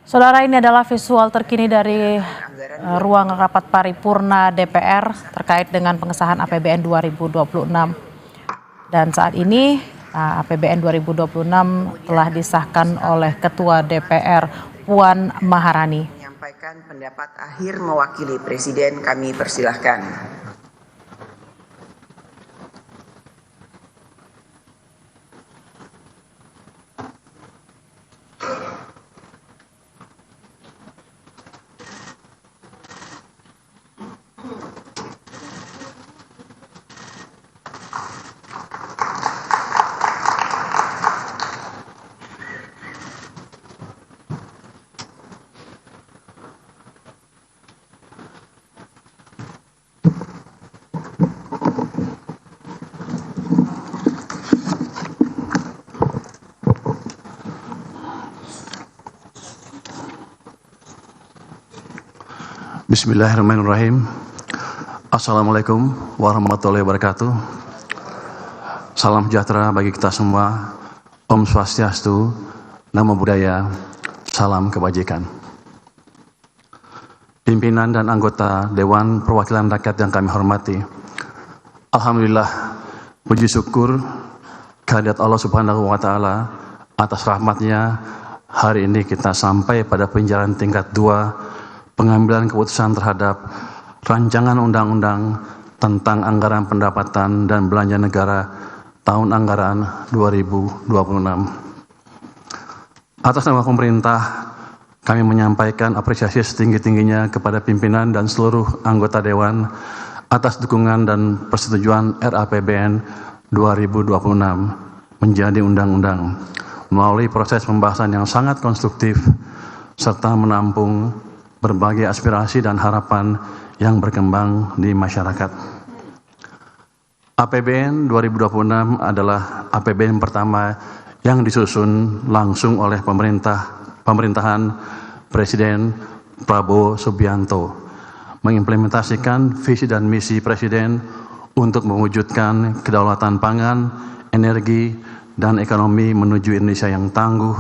Saudara, ini adalah visual terkini dari ruang rapat paripurna DPR terkait dengan pengesahan APBN 2026. Dan saat ini APBN 2026 telah disahkan oleh Ketua DPR Puan Maharani. Menyampaikan pendapat akhir mewakili Presiden, kami persilahkan. Bismillahirrahmanirrahim. Assalamualaikum warahmatullahi wabarakatuh. Salam sejahtera bagi kita semua. Om Swastiastu, Namo Buddhaya, salam kebajikan. Pimpinan dan anggota Dewan Perwakilan Rakyat yang kami hormati, alhamdulillah, puji syukur kehadirat Allah Subhanahu wa Ta'ala atas rahmatnya. Hari ini kita sampai pada penjelasan tingkat 2 pengambilan keputusan terhadap rancangan undang-undang tentang anggaran pendapatan dan belanja negara tahun anggaran 2026. Atas nama pemerintah, kami menyampaikan apresiasi setinggi-tingginya kepada pimpinan dan seluruh anggota Dewan atas dukungan dan persetujuan RAPBN 2026 menjadi undang-undang melalui proses pembahasan yang sangat konstruktif serta menampung berbagai aspirasi dan harapan yang berkembang di masyarakat. APBN 2026 adalah APBN pertama yang disusun langsung oleh pemerintahan Presiden Prabowo Subianto, mengimplementasikan visi dan misi Presiden untuk mewujudkan kedaulatan pangan, energi, dan ekonomi menuju Indonesia yang tangguh,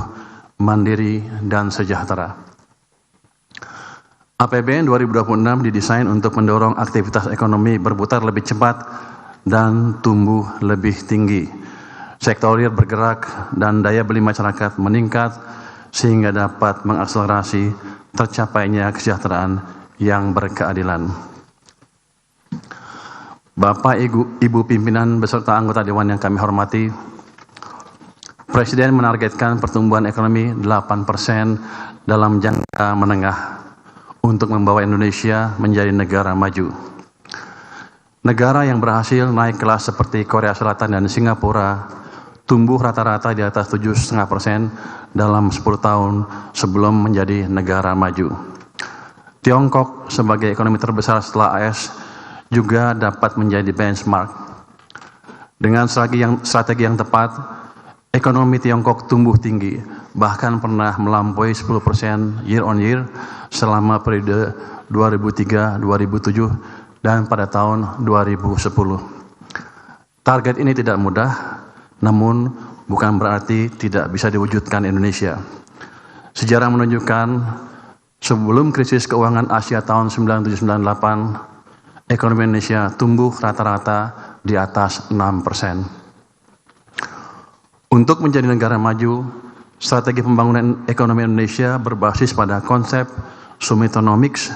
mandiri, dan sejahtera. APBN 2026 didesain untuk mendorong aktivitas ekonomi berputar lebih cepat dan tumbuh lebih tinggi. Sektor real bergerak dan daya beli masyarakat meningkat sehingga dapat mengakselerasi tercapainya kesejahteraan yang berkeadilan. Bapak, Ibu pimpinan beserta anggota Dewan yang kami hormati, Presiden menargetkan pertumbuhan ekonomi 8% dalam jangka menengah untuk membawa Indonesia menjadi negara maju. Negara yang berhasil naik kelas seperti Korea Selatan dan Singapura tumbuh rata-rata di atas 7,5% dalam 10 tahun sebelum menjadi negara maju. Tiongkok sebagai ekonomi terbesar setelah AS juga dapat menjadi benchmark. Dengan strategi yang tepat, ekonomi Tiongkok tumbuh tinggi, bahkan pernah melampaui 10% year on year selama periode 2003-2007 dan pada tahun 2010. Target ini tidak mudah, namun bukan berarti tidak bisa diwujudkan Indonesia. Sejarah menunjukkan sebelum krisis keuangan Asia tahun 1998, ekonomi Indonesia tumbuh rata-rata di atas 6%. Untuk menjadi negara maju, strategi pembangunan ekonomi Indonesia berbasis pada konsep Sumitonomics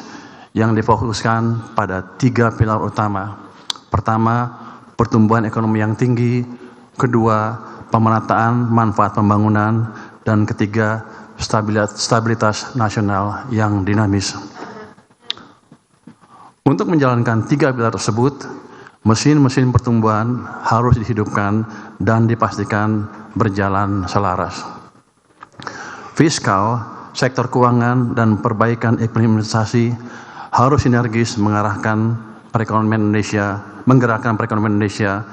yang difokuskan pada 3 pilar utama. Pertama, pertumbuhan ekonomi yang tinggi. Kedua, pemerataan manfaat pembangunan. Dan ketiga, stabilitas nasional yang dinamis. Untuk menjalankan 3 pilar tersebut, mesin-mesin pertumbuhan harus dihidupkan dan dipastikan berjalan selaras. Fiskal, sektor keuangan, dan perbaikan implementasi harus sinergis menggerakkan perekonomian Indonesia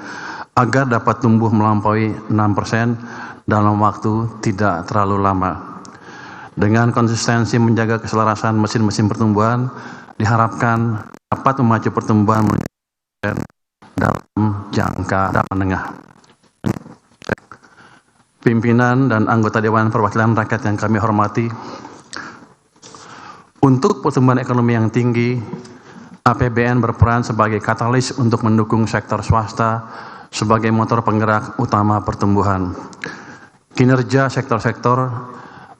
agar dapat tumbuh melampaui 6% dalam waktu tidak terlalu lama. Dengan konsistensi menjaga keselarasan mesin-mesin pertumbuhan, diharapkan dapat memacu pertumbuhan dalam jangka menengah. Pimpinan dan anggota Dewan Perwakilan Rakyat yang kami hormati, Untuk pertumbuhan ekonomi yang tinggi, APBN berperan sebagai katalis untuk mendukung sektor swasta sebagai motor penggerak utama pertumbuhan. Kinerja sektor-sektor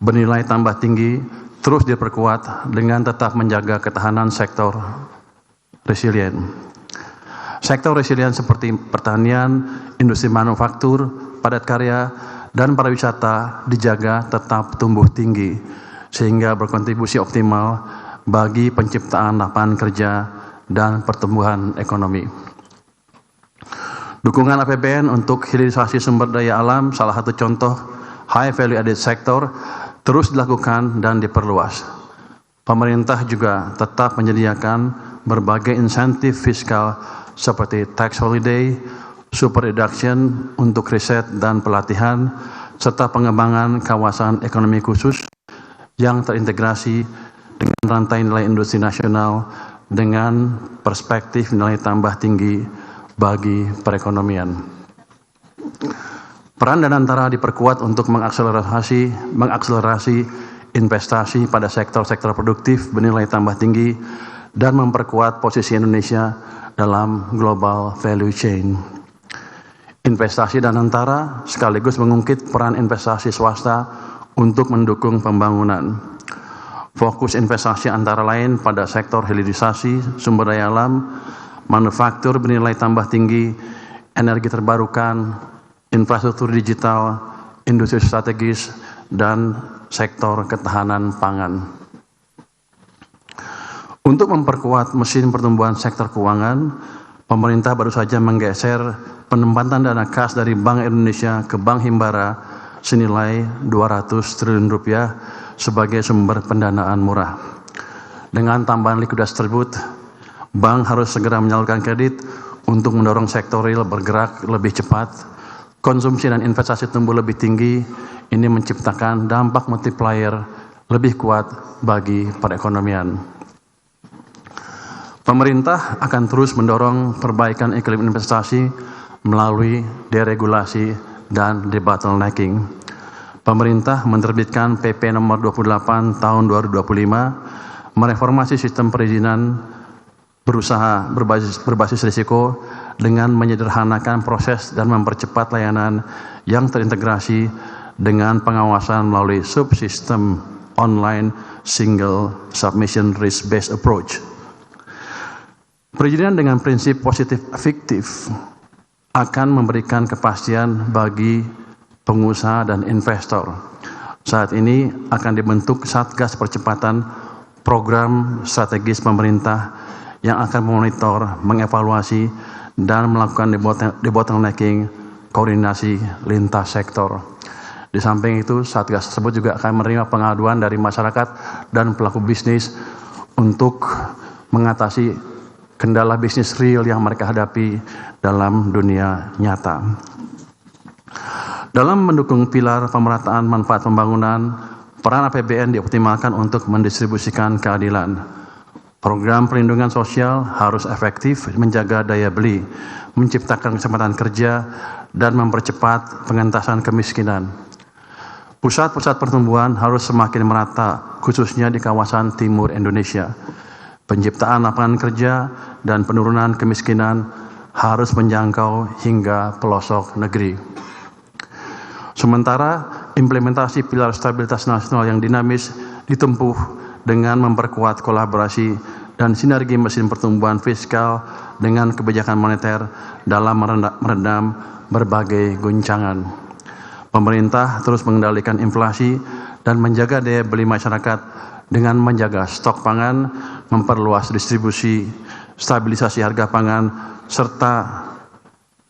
bernilai tambah tinggi terus diperkuat dengan tetap menjaga ketahanan sektor resilient. Sektor resilient seperti pertanian, industri manufaktur, padat karya, dan pariwisata dijaga tetap tumbuh tinggi sehingga berkontribusi optimal bagi penciptaan lapangan kerja dan pertumbuhan ekonomi. Dukungan APBN untuk hilirisasi sumber daya alam, salah satu contoh high value added sector, terus dilakukan dan diperluas. Pemerintah juga tetap menyediakan berbagai insentif fiskal seperti tax holiday, super deduction untuk riset dan pelatihan, serta pengembangan kawasan ekonomi khusus yang terintegrasi dengan rantai nilai industri nasional dengan perspektif nilai tambah tinggi bagi perekonomian. Peran Danantara diperkuat untuk mengakselerasi investasi pada sektor-sektor produktif bernilai tambah tinggi dan memperkuat posisi Indonesia dalam global value chain. Investasi Danantara sekaligus mengungkit peran investasi swasta untuk mendukung pembangunan. Fokus investasi antara lain pada sektor hilirisasi, sumber daya alam, manufaktur bernilai tambah tinggi, energi terbarukan, infrastruktur digital, industri strategis, dan sektor ketahanan pangan. Untuk memperkuat mesin pertumbuhan sektor keuangan, pemerintah baru saja menggeser penempatan dana kas dari Bank Indonesia ke Bank Himbara senilai 200 triliun rupiah sebagai sumber pendanaan murah. Dengan tambahan likuiditas tersebut, bank harus segera menyalurkan kredit untuk mendorong sektor real bergerak lebih cepat, konsumsi dan investasi tumbuh lebih tinggi. Ini menciptakan dampak multiplier lebih kuat bagi perekonomian. Pemerintah akan terus mendorong perbaikan iklim investasi melalui deregulasi dan debottlenecking. Pemerintah menerbitkan PP nomor 28 tahun 2025 mereformasi sistem perizinan berusaha berbasis risiko dengan menyederhanakan proses dan mempercepat layanan yang terintegrasi dengan pengawasan melalui subsistem online single submission risk based approach. Perizinan dengan prinsip positif fiktif akan memberikan kepastian bagi pengusaha dan investor. Saat ini akan dibentuk Satgas Percepatan Program Strategis Pemerintah yang akan memonitor, mengevaluasi, dan melakukan debottlenecking koordinasi lintas sektor. Di samping itu, Satgas tersebut juga akan menerima pengaduan dari masyarakat dan pelaku bisnis untuk mengatasi kendala bisnis real yang mereka hadapi dalam dunia nyata. Dalam mendukung pilar pemerataan manfaat pembangunan, peran APBN dioptimalkan untuk mendistribusikan keadilan. Program perlindungan sosial harus efektif menjaga daya beli, menciptakan kesempatan kerja, dan mempercepat pengentasan kemiskinan. Pusat-pusat pertumbuhan harus semakin merata, khususnya di kawasan timur Indonesia. Penciptaan lapangan kerja dan penurunan kemiskinan harus menjangkau hingga pelosok negeri. Sementara implementasi pilar stabilitas nasional yang dinamis ditempuh dengan memperkuat kolaborasi dan sinergi mesin pertumbuhan fiskal dengan kebijakan moneter dalam meredam berbagai guncangan. Pemerintah terus mengendalikan inflasi dan menjaga daya beli masyarakat dengan menjaga stok pangan, memperluas distribusi, stabilisasi harga pangan, serta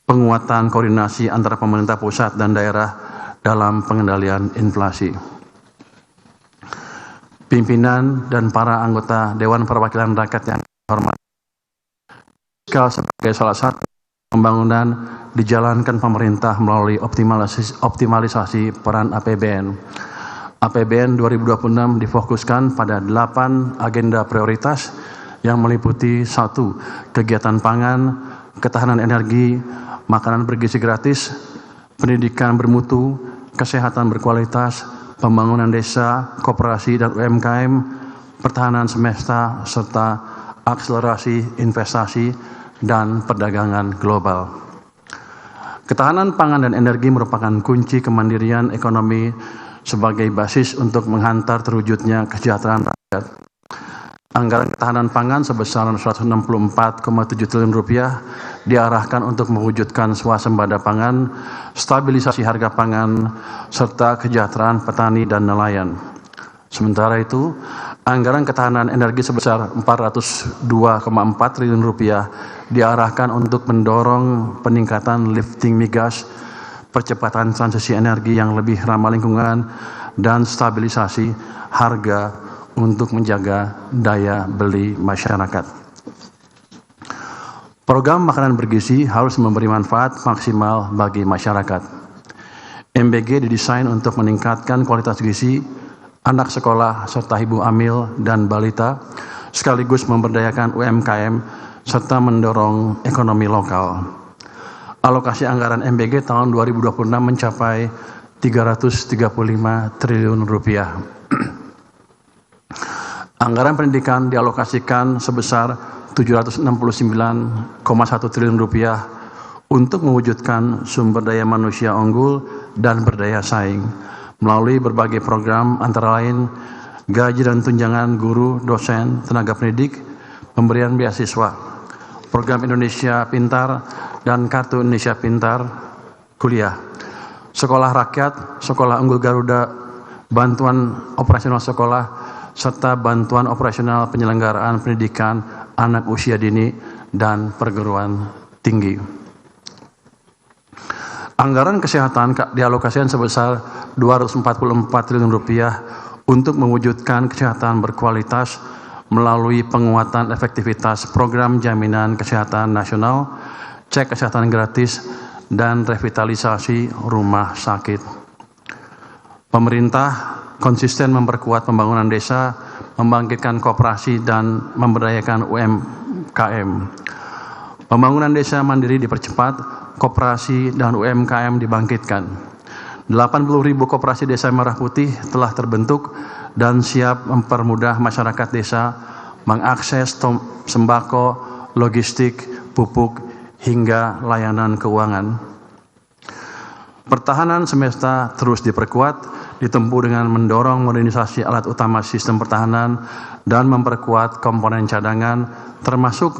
penguatan koordinasi antara pemerintah pusat dan daerah dalam pengendalian inflasi. Pimpinan dan para anggota Dewan Perwakilan Rakyat yang hormat, sebagai salah satu pembangunan dijalankan pemerintah melalui optimalisasi peran APBN. APBN 2026 difokuskan pada 8 agenda prioritas yang meliputi 1. Kegiatan pangan, ketahanan energi, makanan bergizi gratis, pendidikan bermutu, kesehatan berkualitas, pembangunan desa, koperasi dan UMKM, pertahanan semesta, serta akselerasi investasi dan perdagangan global. Ketahanan pangan dan energi merupakan kunci kemandirian ekonomi sebagai basis untuk menghantar terwujudnya kesejahteraan rakyat. Anggaran ketahanan pangan sebesar Rp164,7 triliun diarahkan untuk mewujudkan swasembada pangan, stabilisasi harga pangan, serta kesejahteraan petani dan nelayan. Sementara itu, anggaran ketahanan energi sebesar Rp402,4 triliun diarahkan untuk mendorong peningkatan lifting migas, percepatan transisi energi yang lebih ramah lingkungan, dan stabilisasi harga untuk menjaga daya beli masyarakat. Program makanan bergizi harus memberi manfaat maksimal bagi masyarakat. MBG didesain untuk meningkatkan kualitas gizi anak sekolah serta ibu hamil dan balita, sekaligus memberdayakan UMKM serta mendorong ekonomi lokal. Alokasi anggaran MBG tahun 2026 mencapai Rp335 triliun. Anggaran pendidikan dialokasikan sebesar Rp769,1 triliun untuk mewujudkan sumber daya manusia unggul dan berdaya saing melalui berbagai program antara lain gaji dan tunjangan guru, dosen, tenaga pendidik, pemberian beasiswa, program Indonesia Pintar dan Kartu Indonesia Pintar kuliah, sekolah rakyat, sekolah unggul Garuda, bantuan operasional sekolah, serta bantuan operasional penyelenggaraan pendidikan anak usia dini dan perguruan tinggi. Anggaran kesehatan dialokasikan sebesar Rp244 triliun untuk mewujudkan kesehatan berkualitas melalui penguatan efektivitas program jaminan kesehatan nasional, cek kesehatan gratis, dan revitalisasi rumah sakit. Pemerintah konsisten memperkuat pembangunan desa, membangkitkan koperasi, dan memberdayakan UMKM. Pembangunan desa mandiri dipercepat, koperasi dan UMKM dibangkitkan. 80.000 koperasi desa Merah Putih telah terbentuk dan siap mempermudah masyarakat desa mengakses sembako, logistik, pupuk, hingga layanan keuangan. Pertahanan semesta terus diperkuat, ditempuh dengan mendorong modernisasi alat utama sistem pertahanan dan memperkuat komponen cadangan, termasuk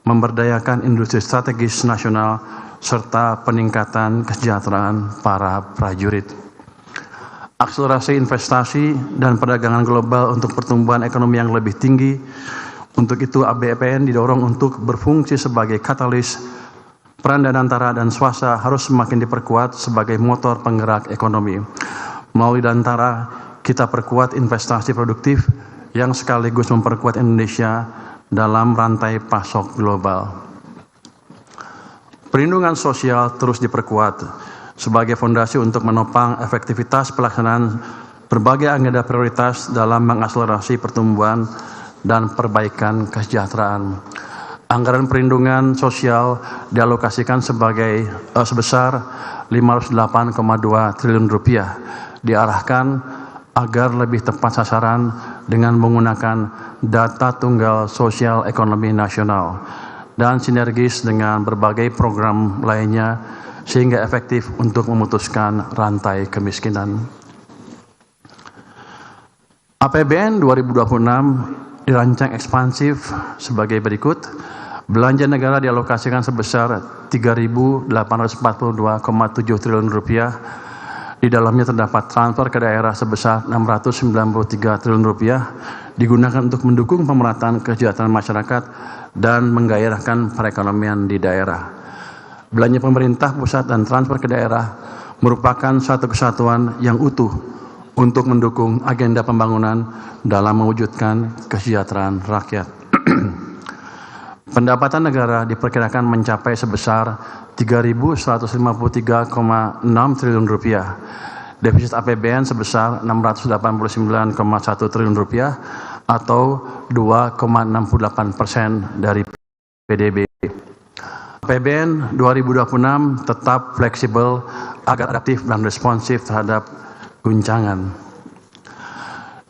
memberdayakan industri strategis nasional serta peningkatan kesejahteraan para prajurit. Akselerasi investasi dan perdagangan global untuk pertumbuhan ekonomi yang lebih tinggi. Untuk itu APBN didorong untuk berfungsi sebagai katalis. Peran Danantara dan swasta harus semakin diperkuat sebagai motor penggerak ekonomi. Melalui Danantara, kita perkuat investasi produktif yang sekaligus memperkuat Indonesia dalam rantai pasok global. Perlindungan sosial terus diperkuat sebagai fondasi untuk menopang efektivitas pelaksanaan berbagai agenda prioritas dalam mengakselerasi pertumbuhan dan perbaikan kesejahteraan. Anggaran perlindungan sosial dialokasikan sebesar Rp508,2 triliun diarahkan agar lebih tepat sasaran dengan menggunakan data tunggal sosial ekonomi nasional dan sinergis dengan berbagai program lainnya sehingga efektif untuk memutuskan rantai kemiskinan. APBN 2026 dirancang ekspansif sebagai berikut. Belanja negara dialokasikan sebesar Rp3.842,7 triliun. Di dalamnya terdapat transfer ke daerah sebesar Rp693 triliun digunakan untuk mendukung pemerataan kesejahteraan masyarakat dan menggairahkan perekonomian di daerah. Belanja pemerintah pusat dan transfer ke daerah merupakan satu kesatuan yang utuh untuk mendukung agenda pembangunan dalam mewujudkan kesejahteraan rakyat. Pendapatan negara diperkirakan mencapai sebesar Rp3.153,6 triliun. Defisit APBN sebesar Rp689,1 triliun atau 2,68% dari PDB. APBN 2026 tetap fleksibel agar adaptif dan responsif terhadap guncangan.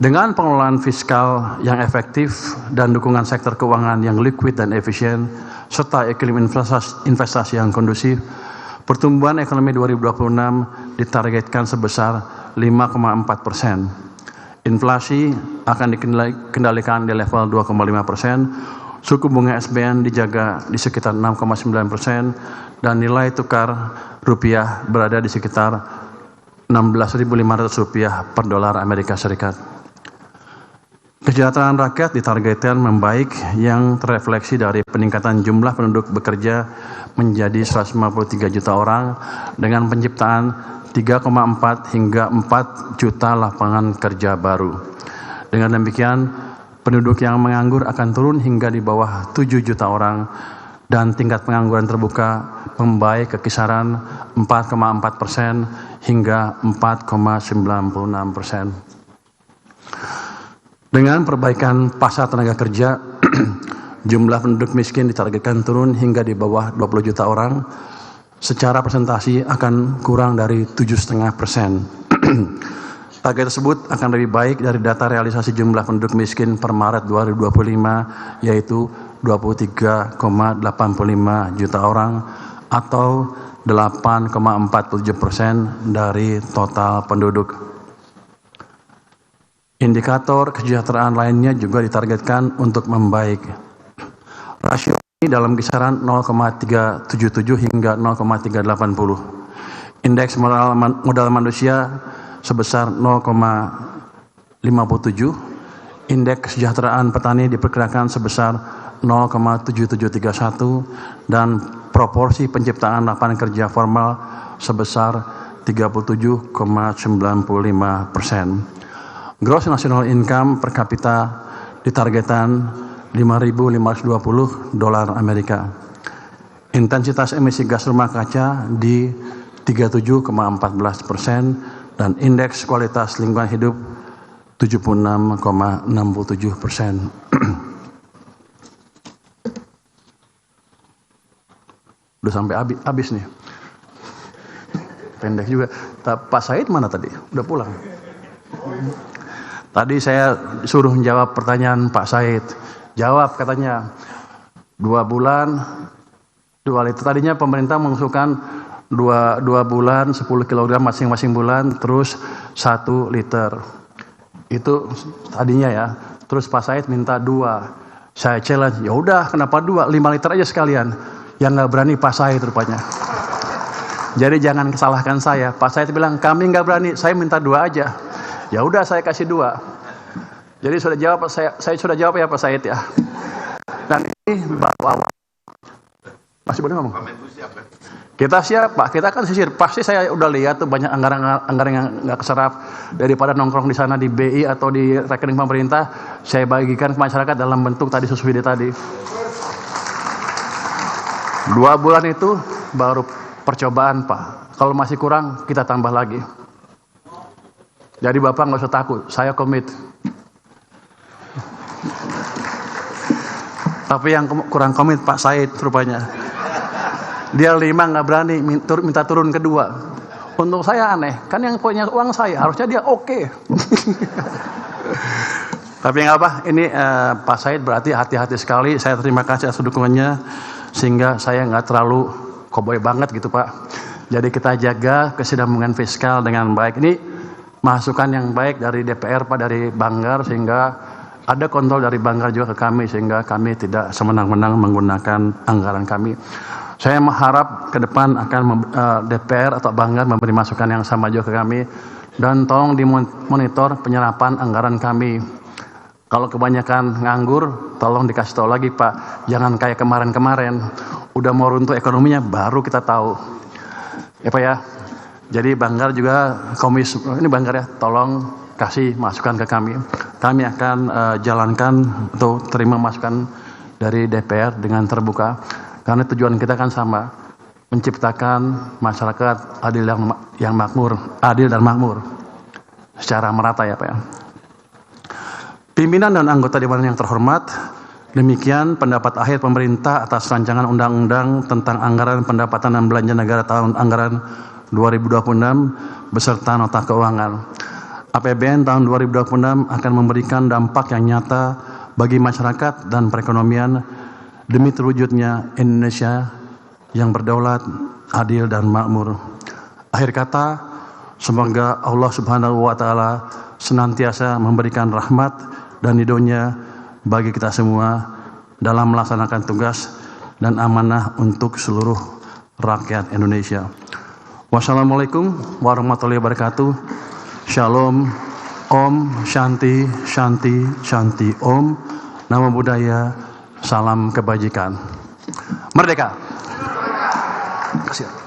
Dengan pengelolaan fiskal yang efektif dan dukungan sektor keuangan yang liquid dan efisien, serta iklim investasi yang kondusif, pertumbuhan ekonomi 2026 ditargetkan sebesar 5,4%. Inflasi akan dikendalikan di level 2,5%, suku bunga SBN dijaga di sekitar 6,9%, dan nilai tukar rupiah berada di sekitar Rp16.500 per dolar Amerika Serikat. Kesejahteraan rakyat ditargetkan membaik yang terrefleksi dari peningkatan jumlah penduduk bekerja menjadi 153 juta orang dengan penciptaan 3,4 hingga 4 juta lapangan kerja baru. Dengan demikian, penduduk yang menganggur akan turun hingga di bawah 7 juta orang dan tingkat pengangguran terbuka membaik ke kisaran 4,4% hingga 4,96%. Dengan perbaikan pasar tenaga kerja, jumlah penduduk miskin ditargetkan turun hingga di bawah 20 juta orang, secara presentasi akan kurang dari 7,5%. Target tersebut akan lebih baik dari data realisasi jumlah penduduk miskin per Maret 2025, yaitu 23,85 juta orang atau 8,47% dari total penduduk. Indikator kesejahteraan lainnya juga ditargetkan untuk membaik. Rasio ini dalam kisaran 0,377 hingga 0,380. Indeks modal manusia sebesar 0,57. Indeks kesejahteraan petani diperkirakan sebesar 0,7731 dan proporsi penciptaan lapangan kerja formal sebesar 37,95%. Gross National Income per kapita ditargetkan 5.520 dolar Amerika. Intensitas emisi gas rumah kaca di 37,14% dan indeks kualitas lingkungan hidup 76,67%. Udah sampai habis nih. Pendek juga. Pak Said mana tadi? Udah pulang. Tadi saya suruh menjawab pertanyaan Pak Said. Jawab katanya 2 bulan 2 liter. Tadinya pemerintah mengusulkan 2 bulan 10 kg masing-masing bulan terus 1 liter. Itu tadinya ya. Terus Pak Said minta 2. Saya challenge, ya udah kenapa 2? 5 liter aja sekalian. Yang nggak berani Pak Said rupanya. Jadi jangan salahkan saya. Pak Said bilang kami nggak berani, saya minta 2 aja. Ya udah saya kasih 2. Jadi sudah jawab saya sudah jawab ya Pak Said ya. Dan ini bahwa masih boleh ngomong. Kita siap Pak, kita kan sisir. Pasti saya udah lihat tuh banyak anggaran yang nggak keserap, daripada nongkrong di sana di BI atau di rekening pemerintah, saya bagikan ke masyarakat dalam bentuk tadi subsidi tadi. 2 bulan itu baru percobaan Pak. Kalau masih kurang kita tambah lagi. Jadi Bapak nggak usah takut, saya komit. Tapi yang kurang komit Pak Said rupanya. Dia 5 nggak berani, minta turun ke 2. Untuk saya aneh, kan yang punya uang saya, harusnya dia oke. Tapi nggak apa, ini Pak Said berarti hati-hati sekali. Saya terima kasih atas dukungannya, sehingga saya nggak terlalu koboi banget gitu Pak. Jadi kita jaga kesinambungan fiskal dengan baik. Ini masukan yang baik dari DPR Pak, dari Banggar, sehingga ada kontrol dari Banggar juga ke kami, sehingga kami tidak semenang-menang menggunakan anggaran kami. Saya mengharap ke depan akan DPR atau Banggar memberi masukan yang sama juga ke kami, dan tolong dimonitor penyerapan anggaran kami. Kalau kebanyakan nganggur, tolong dikasih tahu lagi Pak, jangan kayak kemarin-kemarin, udah mau runtuh ekonominya baru kita tahu. Ya Pak ya. Jadi Banggar juga ini Banggar ya, tolong kasih masukan ke kami. Kami akan jalankan atau terima masukan dari DPR dengan terbuka, karena tujuan kita kan sama, menciptakan masyarakat adil yang makmur, adil dan makmur secara merata ya Pak ya. Pimpinan dan anggota Dewan yang terhormat, demikian pendapat akhir pemerintah atas rancangan undang-undang tentang anggaran pendapatan dan belanja negara tahun anggaran 2026 beserta nota keuangan. APBN tahun 2026 akan memberikan dampak yang nyata bagi masyarakat dan perekonomian demi terwujudnya Indonesia yang berdaulat, adil, dan makmur. Akhir kata, semoga Allah Subhanahu wa Ta'ala senantiasa memberikan rahmat dan ridho-Nya bagi kita semua dalam melaksanakan tugas dan amanah untuk seluruh rakyat Indonesia. Wassalamualaikum warahmatullahi wabarakatuh. Shalom, Om, Shanti, Shanti, Shanti, Om. Namo Buddhaya, salam kebajikan. Merdeka. Terima kasih.